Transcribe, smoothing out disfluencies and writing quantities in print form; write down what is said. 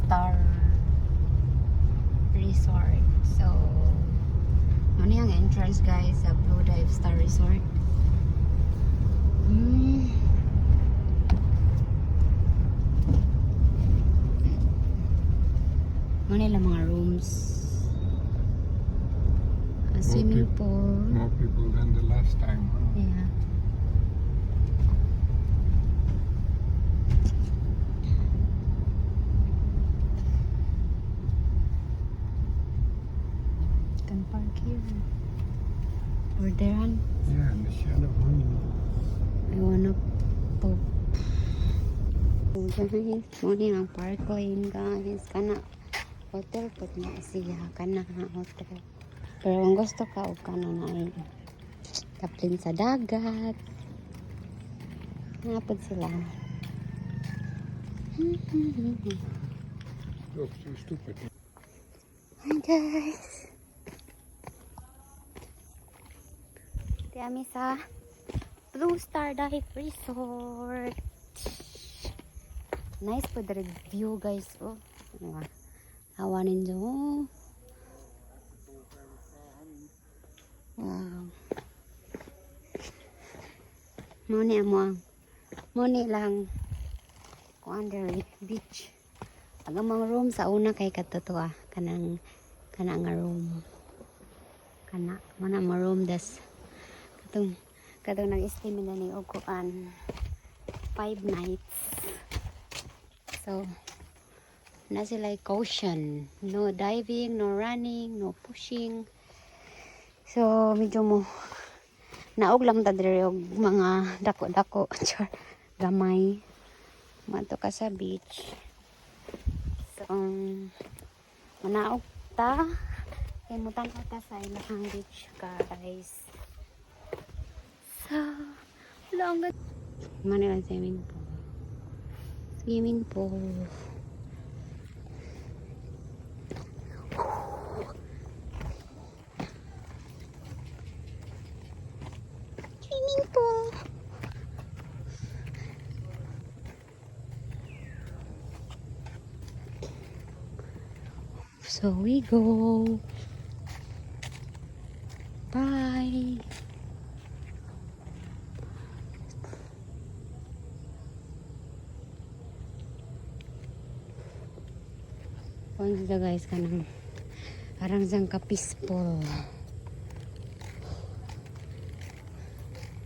Star Resort. So, ano yung entrance guys sa Blue Dive Star Resort. Manila mga rooms. A swimming pool. More people than the last time. Huh? Yeah. Can park here. Orderan. Yeah, in the shadow. I wanna poop. Guys, muna ang park lane guys. Kana hotel put na siya. Kana hotel. Pero ang gusto ka o kana na ay kaplin sa dagat. Napod sila. Look, so stupid. Hi guys. Kami sa Blue Star Dive Resort. Nice po the view guys. Oh, hawa ninyo. Wow. Muni lang kung under beach. Ang mga room sa una kay katutua kanang nga room. Kana mana mga room das katong nag-stay mi ni og kuan 5 nights. So na sila caution, no diving, no running, no pushing. So medyo mo naog lang ta dire og mga dako-dako char gamay mato ka sa beach. So manaog ta kay mutan ta sa ilang beach guys. So long Manila swimming pool. Swimming pool. Swimming pool. So we go. Bye. Pang guys kanang arang sang ka peaceful.